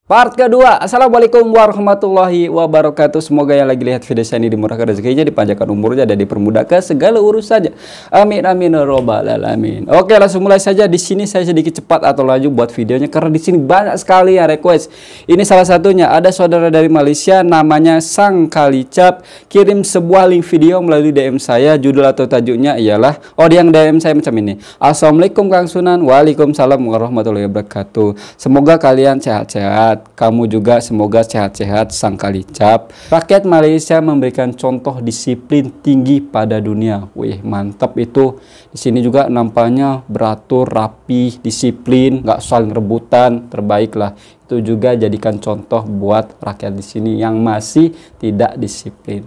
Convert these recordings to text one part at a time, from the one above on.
Part kedua, Assalamualaikum warahmatullahi wabarakatuh. Semoga yang lagi lihat video saya ini dimurahkan rezekinya, dipanjangkan umurnya, dan dipermudahkan segala urusannya. Amin amin ya robbal alamin. Oke, langsung mulai saja. Di sini saya sedikit cepat atau laju buat videonya karena di sini banyak sekali yang request. Ini salah satunya, ada saudara dari Malaysia namanya Sang Kalicap kirim sebuah link video melalui DM saya. Judul atau tajuknya ialah, dia yang DM saya macam ini. Assalamualaikum Kang Sunan. Waalaikumsalam warahmatullahi wabarakatuh. Semoga kalian sehat-sehat. Kamu juga semoga sehat-sehat, Sang Kalicap. Rakyat Malaysia memberikan contoh disiplin tinggi pada dunia. Wih, mantap itu. Di sini juga nampaknya beratur, rapi, disiplin, nggak saling rebutan, terbaik lah. Itu juga jadikan contoh buat rakyat di sini yang masih tidak disiplin.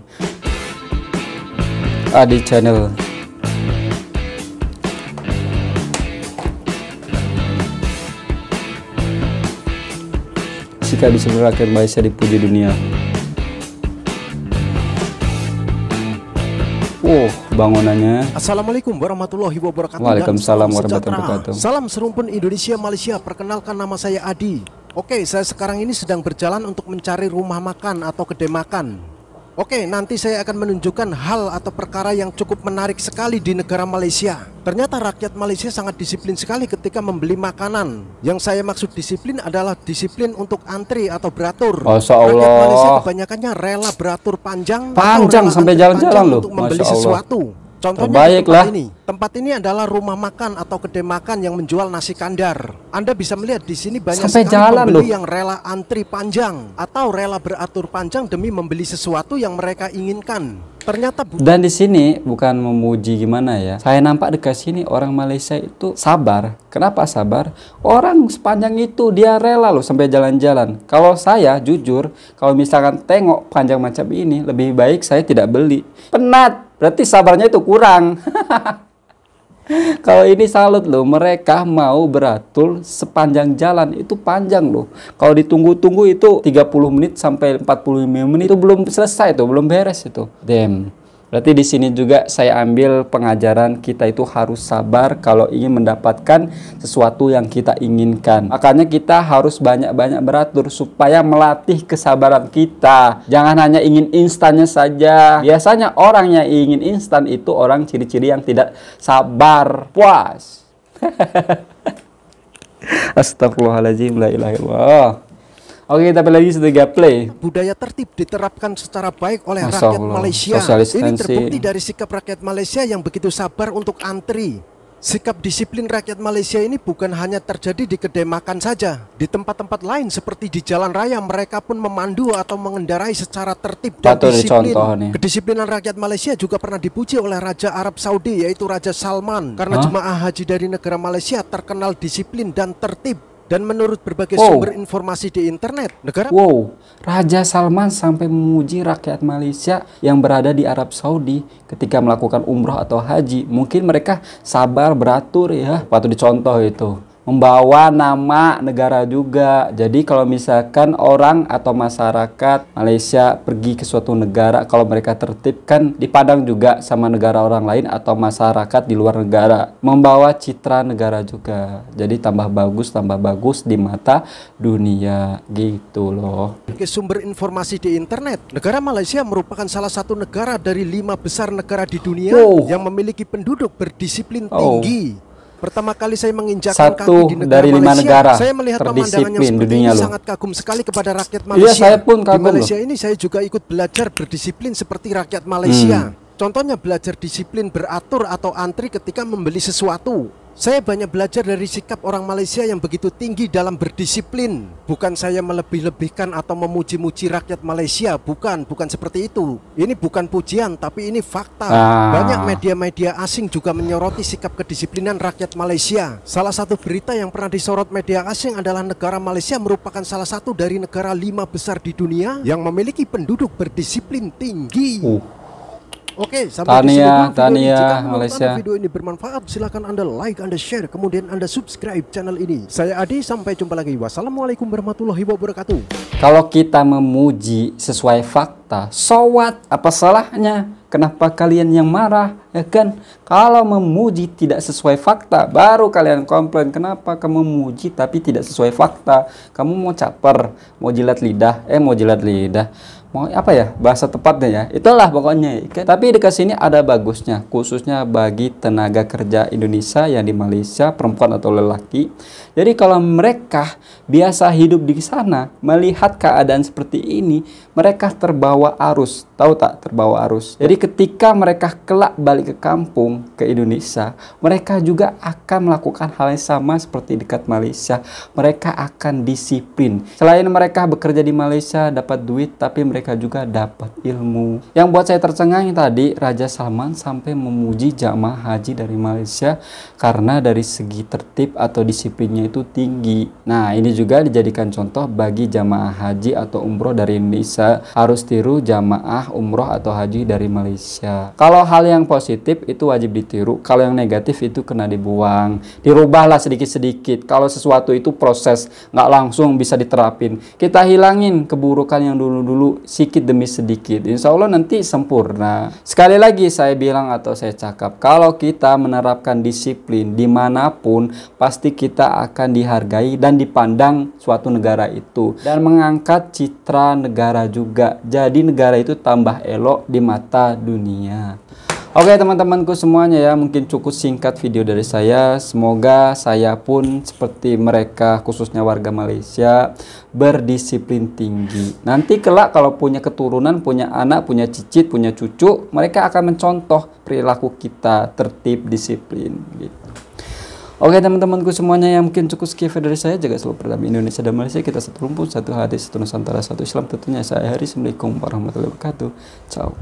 Di channel jika di seluruh rakyat Malaysia dipuji dunia. Bangunannya. Assalamualaikum warahmatullahi wabarakatuh. Waalaikumsalam warahmatullahi wabarakatuh. Salam serumpun Indonesia Malaysia. Perkenalkan, nama saya Adi. Oke, saya sekarang ini sedang berjalan untuk mencari rumah makan atau kedai makan. Oke, nanti saya akan menunjukkan hal atau perkara yang cukup menarik sekali di negara Malaysia. Ternyata rakyat Malaysia sangat disiplin sekali ketika membeli makanan. Yang saya maksud disiplin adalah disiplin untuk antri atau beratur. Masya Allah. Rakyat Malaysia kebanyakannya rela beratur panjang sampai jalan-jalan loh untuk membeli sesuatu. Contohnya tempat ini adalah rumah makan atau kedai makan yang menjual nasi kandar. Anda bisa melihat di sini banyak sekali pembeli yang rela antri panjang atau rela beratur panjang demi membeli sesuatu yang mereka inginkan. Ternyata dan di sini bukan memuji gimana ya. Saya nampak dekat sini orang Malaysia itu sabar. Kenapa sabar? Orang sepanjang itu dia rela loh sampai jalan-jalan. Kalau saya jujur, kalau misalkan tengok panjang macam ini, lebih baik saya tidak beli. Penat. Berarti sabarnya itu kurang. Kalau ini salut loh, mereka mau beratur sepanjang jalan, itu panjang loh. Kalau ditunggu-tunggu itu 30 menit sampai 45 menit itu belum selesai tuh, belum beres itu. Damn. Berarti di sini juga saya ambil pengajaran kita itu harus sabar kalau ingin mendapatkan sesuatu yang kita inginkan. Makanya kita harus banyak-banyak beratur supaya melatih kesabaran kita. Jangan hanya ingin instannya saja. Biasanya orang yang ingin instan itu orang ciri-ciri yang tidak sabar, puas. Astagfirullahaladzim, la ilaha illallah. Oke, tapi lagi sudah play. Budaya tertib diterapkan secara baik oleh rakyat Malaysia. Ini terbukti dari sikap rakyat Malaysia yang begitu sabar untuk antri. Sikap disiplin rakyat Malaysia ini bukan hanya terjadi di kedai makan saja. Di tempat-tempat lain seperti di jalan raya, mereka pun memandu atau mengendarai secara tertib dan disiplin. Kedisiplinan rakyat Malaysia juga pernah dipuji oleh Raja Arab Saudi, yaitu Raja Salman. Karena jemaah haji dari negara Malaysia terkenal disiplin dan tertib. Dan menurut berbagai sumber informasi di internet, Raja Salman sampai memuji rakyat Malaysia yang berada di Arab Saudi ketika melakukan umroh atau haji. Mungkin mereka sabar beratur ya, patut dicontoh itu. Membawa nama negara juga. Jadi kalau misalkan orang atau masyarakat Malaysia pergi ke suatu negara, kalau mereka tertib kan dipandang juga sama negara orang lain atau masyarakat di luar negara. Membawa citra negara juga. Jadi tambah bagus di mata dunia gitu loh. Sumber informasi di internet, negara Malaysia merupakan salah satu negara dari 5 besar negara di dunia yang memiliki penduduk berdisiplin tinggi. Pertama kali saya menginjakkan kaki di negara Malaysia, saya melihat pemandangannya seperti ini, sangat kagum sekali kepada rakyat Malaysia. Saya pun kagum. Di Malaysia ini saya juga ikut belajar berdisiplin seperti rakyat Malaysia. Contohnya belajar disiplin beratur atau antri ketika membeli sesuatu. Saya banyak belajar dari sikap orang Malaysia yang begitu tinggi dalam berdisiplin. Bukan saya melebih-lebihkan atau memuji-muji rakyat Malaysia, bukan seperti itu. Ini bukan pujian, tapi ini fakta. Banyak media-media asing juga menyoroti sikap kedisiplinan rakyat Malaysia. Salah satu berita yang pernah disorot media asing adalah negara Malaysia merupakan salah satu dari negara 5 besar di dunia yang memiliki penduduk berdisiplin tinggi. Oke, sampai di sini jika Malaysia. Video ini bermanfaat, silakan Anda like, Anda share, kemudian Anda subscribe channel ini. Saya Adi, sampai jumpa lagi. Wassalamualaikum warahmatullahi wabarakatuh. Kalau kita memuji sesuai fakta, so what? Apa salahnya? Kenapa kalian yang marah, ya kan? Kalau memuji tidak sesuai fakta, baru kalian komplain. Kenapa kamu memuji tapi tidak sesuai fakta? Kamu mau caper, mau jilat lidah, mau apa ya bahasa tepatnya ya, itulah pokoknya kan? Tapi dekat sini ada bagusnya, khususnya bagi tenaga kerja Indonesia yang di Malaysia, perempuan atau lelaki. Jadi kalau mereka biasa hidup di sana, melihat keadaan seperti ini, mereka terbawa arus. Tahu tak terbawa arus? Jadi ketika mereka kelak balik ke kampung, ke Indonesia, mereka juga akan melakukan hal yang sama seperti dekat Malaysia. Mereka akan disiplin. Selain mereka bekerja di Malaysia dapat duit, tapi mereka juga dapat ilmu. Yang buat saya tercengang tadi, Raja Salman sampai memuji jamaah haji dari Malaysia karena dari segi tertib atau disiplinnya itu tinggi. Nah, ini juga dijadikan contoh bagi jamaah haji atau umroh dari Indonesia. Harus tiru jamaah umroh atau haji dari Malaysia. Kalau hal yang positif itu wajib ditiru, kalau yang negatif itu kena dibuang. Dirubahlah sedikit-sedikit. Kalau sesuatu itu proses, nggak langsung bisa diterapin. Kita hilangin keburukan yang dulu-dulu sedikit demi sedikit. Insya Allah nanti sempurna. Sekali lagi saya bilang atau saya cakap, kalau kita menerapkan disiplin dimanapun, pasti kita akan dihargai dan dipandang suatu negara itu. Dan mengangkat citra negara juga. Jadi negara itu tambah elok di mata dunia. Oke teman-temanku semuanya ya, mungkin cukup singkat video dari saya. Semoga saya pun seperti mereka, khususnya warga Malaysia, berdisiplin tinggi. Nanti kelak kalau punya keturunan, punya anak, punya cicit, punya cucu, mereka akan mencontoh perilaku kita, tertib, disiplin gitu. Oke teman-temanku semuanya, yang mungkin cukup sekian video dari saya. Jaga selalu perdamaian Indonesia dan Malaysia. Kita satu rumpun, satu hati, satu Nusantara, satu Islam tentunya. Saya Haris. Assalamualaikum warahmatullahi wabarakatuh. Ciao.